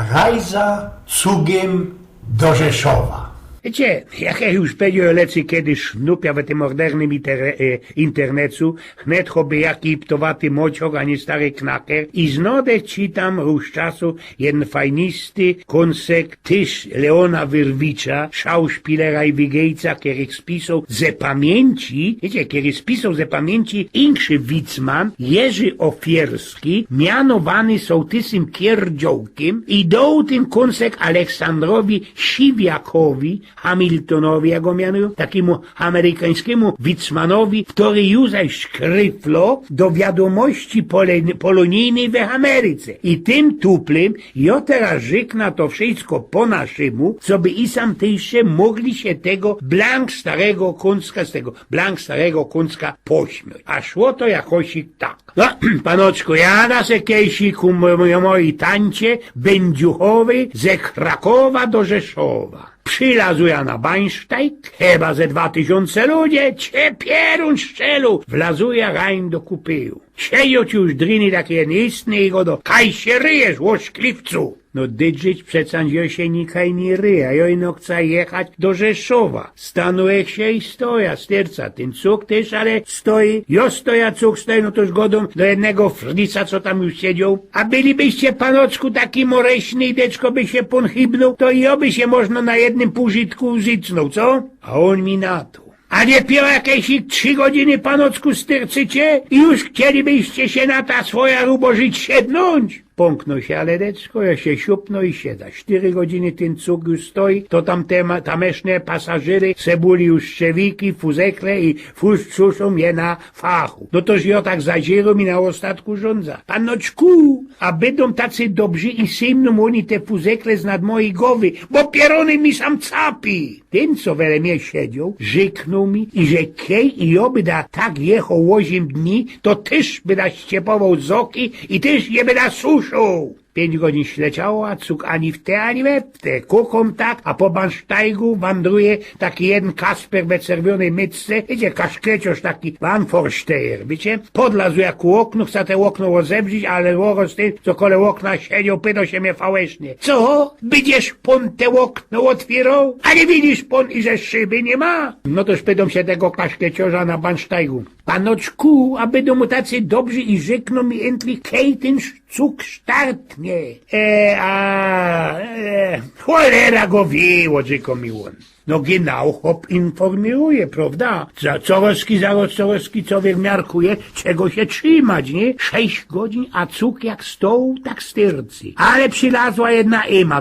Rajza cugiem do Rzeszowa. Wiecie, jak ja już powiedział lecy kiedy sznupia w tym modernym internetu, chnet choby jaki ptowaty mociok, a nie stary knaker, i znodę czytam już czasu jeden fajnisty konsek tyż Leona Wyrwicza, szauspilera i wigejca, który spisał ze pamięci, wiecie, który spisał ze pamięci Ingszy Witzman, Jerzy Ofierski, mianowany sołtysem Pierdziołkiem i dał ten konsek Aleksandrowi Siwiakowi, Hamiltonowi, jak go mianują, takiemu amerykańskiemu Witzmanowi, który już skryflo do wiadomości polonijnej w Ameryce. I tym tuplem ja teraz żykna to wszystko po naszemu, co by i sam tyjsze mogli się tego starego Kuncka pośmiać. A szło to jakoś tak. No, panoczku, ja na se kejsiku mojej tańcie Będziuchowej ze Krakowa do Rzeszowa. Przylazł ja na Bańsztajk, chyba ze 2000 ludzie, pierun szczelu, wlazuje rań do kupyju. Sieją ci już driny takie nieistne i go do, kaj się ryjesz, łoszklivcu. No dydżyć przecań jo się nikaj nie ryja, jo ino chce jechać do Rzeszowa. Stanuje się i stoja, sterca, ten cuk też, ale stoi, jo stoja, cuk stoi, no toż godą do jednego frlica, co tam już siedział. A bylibyście, panoczku, taki moreśny i deczko by się pon chybnął, to i oby się można na jednym półżytku zycnął, co? A on mi na to. A nie piło jakieś 3 godziny, panocku, stercycie i już chcielibyście się na ta swoja rubożyć siednąć? Pomknął się, ale deczko, ja się siupno i sieda. 4 godziny ten cuk już stoi, to tam tameszne pasażery sebuli już szczewiki, fuzekle i fuszczuszą je na fachu. No toż ja tak zadzieram i na ostatku rządza. Panoczku, a będą tacy dobrzy i symną oni te fuzekle z nad mojej głowy, bo pierony mi sam capi. Ten, co wele mnie siedział, żyknął mi i że kej i ja by da tak jechał 8 dni, to też by da ściepował z oki i też je by da suszył. 5 godzin śleciało, a cuk ani w te, ani we w te. Kuką tak, a po Bańsztajgu wandruje taki jeden Kasper we czerwonej mytce, wiecie, kaszklecioż taki Van Forsteyer, wiecie? Podlazł jak u oknu, chce te okno rozebrzyć, ale łoroz ten, co kole okna siedział, pytał się mnie fałecznie. Co? Będziesz pon te okno otwierał? A nie widzisz pon, i że szyby nie ma? No toż pytam się tego kaszkleciorza na Bańsztajgu. Panoczku, a będą mu tacy dobrzy i rzekną mi endlich, kej ten cuk startnie. Cholera go wie, odrzekł mi on. No genau, hop informuje, prawda? Coroski, co wymiarkuje, czego się trzymać, nie? 6 godzin, a cuk jak stoł, tak stercy. Ale przylazła jedna Ema,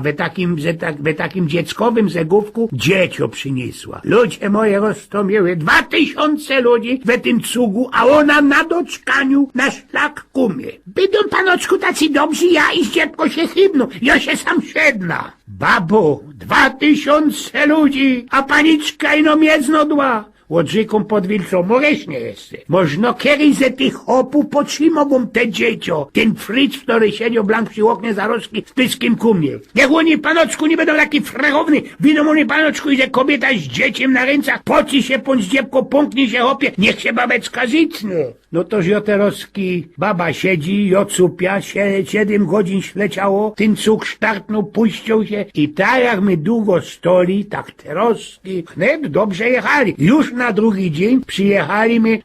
we takim dzieckowym zegówku dziecio przyniesła. Ludzie moje roztomiły, 2000 ludzi we tym cugu, a ona na doczkaniu na szlak kumie. Będą panoczku tacy dobrzy, ja i dziecko się chybną, ja się sam siedna. Babo, 2000 ludzi, a paniczka ino mieznodła. Odrzekł podwilczą, moreśnie jest. Można kiedyś ze tych chopów potrzymową te dziecio. Ten Fritz, który siedział blank przy oknie zaroski z pyskiem kumie. Niech oni, panoczku, nie będą taki frechowny. Widzą oni, panoczku, że kobieta z dzieciem na rękach poci się pąd dziebko, pomknie się hopie, niech się babeczka zicnie. No toż joteroski baba siedzi, jocupia, 7 godzin śleciało, ten cuk sztartnął, puścił się i tak jak my długo stoli, tak teroski, wnet dobrze jechali. Już na drugi dzień przyjechaliśmy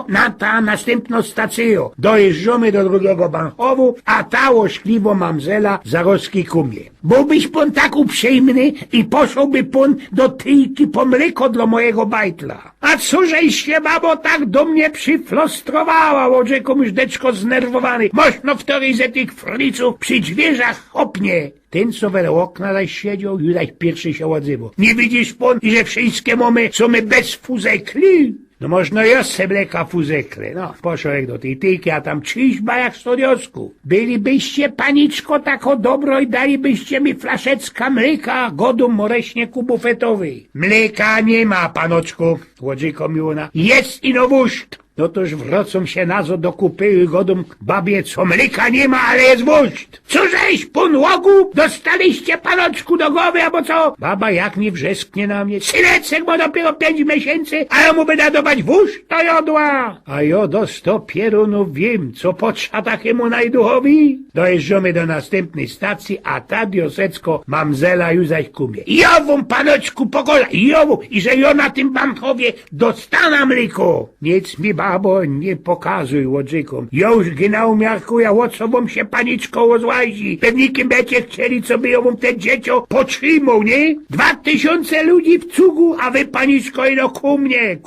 na ta następną stację. Dojeżdżamy do drugiego banchowu, a ta łośliwo mamzela zaroski kumie. Byłbyś pan tak uprzejmny i poszłby pan do tyjki po mleko dla mojego bajtla. A cóżeś się, babo, tak do mnie przyflostrowała, odrzekł już deczko znerwowany. Możno w której ze tych friców przy drzwierzach hopnie. Ten, co wele okna zaś siedział, już pierwszy się odzywał. Nie widzisz pan, że wszystkie mamy są my bez fuzekli? No można jeszcze mleka fuzekle. No, poszedł do tej tyjki, a tam czyśba jak w stodiosku. Bylibyście, paniczko, tako dobro i dalibyście mi flaszecka mleka, godu moreśnie kubufetowej. Mleka nie ma, panoczku, odrzekł mi ona. Jest ino wóżd. no toż wrocą się nazo do kupy godą babie, co mleka nie ma, ale jest wóźd. Cóżeś, pół łogu dostaliście panoczku do głowy, albo co? Baba jak mi wrzesknie na mnie, synecek ma dopiero 5 miesięcy, a ja mu by dadować wóźd, to jodła. A ja do 100 pierunów wiem, co potrza takiemu najduchowi. Dojeżdżamy do następnej stacji, a ta diosecko mamzela już zaś kumie. Jową panoczku pogola, jową, i że ja na tym bankowie dostana mliko. Nic mi babo nie pokazuj łodzikom. Ja już ginał miarkuję, o co wam się paniczko ozłazi. Pewnikiem będziecie chcieli, co by ją te dziecię potrzymał, nie? 2000 ludzi w cugu, a wy paniczko ino kumie.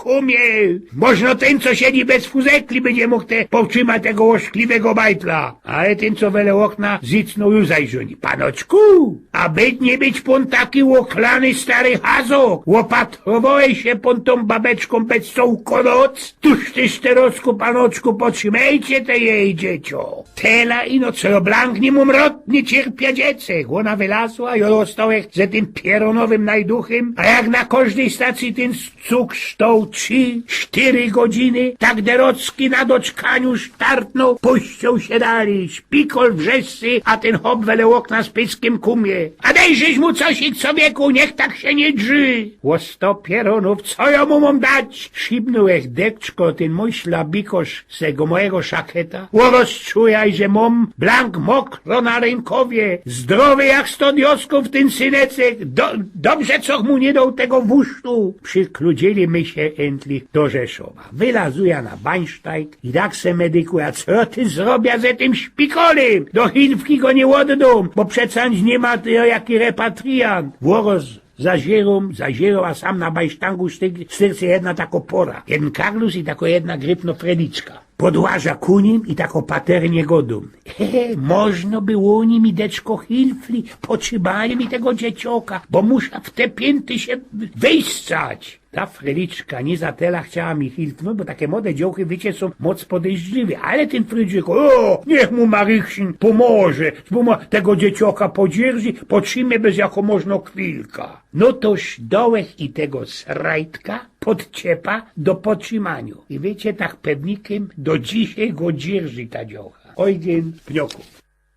Można ten, co siedzi bez fuzekli, będzie mógł te powtrzymać tego łoszkliwego bajtla. Ale ten, co wele okna, zicnął już zajrzoni. Panoczku, a być nie być pon taki łoklany stary hazo. Łopatrowałeś się pon tą babeczką bez sołkonoc. Tuż tyż terosku, panoczku, potrzymajcie te jej dziecią. Tela ino, co oblanknie mu mrot, nie cierpia dziecek. Ona wylazła, ja dostałeś ze tym pieronowym najduchem, a jak na każdej stacji ten cuk stał 3-4 godziny, tak derocki na doczkaniu sztartnął, puścił się dalej, szpikol wrzescy, a ten hop wele okna z pyskiem kumie. A dejżeś mu coś i człowieku, niech tak się nie drzy. O 100 pieronów, co ja mu mam dać? Szybnął jak deczko, ten mój ślabikosz z tego mojego szaketa. O rozczujaj, że mam blank mokro na rękowie, zdrowy jak 100 diosków ten synecek, dobrze co mu nie dał tego wusztu. Przykludzili my się endlich do Rzeszowa. Wylazuję na bańsztajk i tak se medykuję, co ty zrobię ze tym szpikolem? Do Hilfki go nie oddam, bo przecież nie ma to jaki repatriant. Woroz zazierą, a sam na bajsztangu styrce jedna tako pora. Jeden Karlus i tako jedna grypno Frediczka. Podłaża ku nim i tako paternie godą. Można było nim i deczko Hilfli, potrzymali mi tego dziecioka, bo muszę w te pięty się wyssać. Ta Frediczka nie za tela chciała mi hilfnąć, bo takie młode dziołchy, wiecie, są moc podejrzliwe. Ale ten Frydzik, niech mu Marychsin pomoże, tego dziecioka podzierży, potrzymy bez jako można chwilka. No toż dołech i tego srajtka podciepa do potrzymaniu. I wiecie, tak pewnikiem do dzisiaj go dzierży ta dziołcha. Ojgen Pnioków.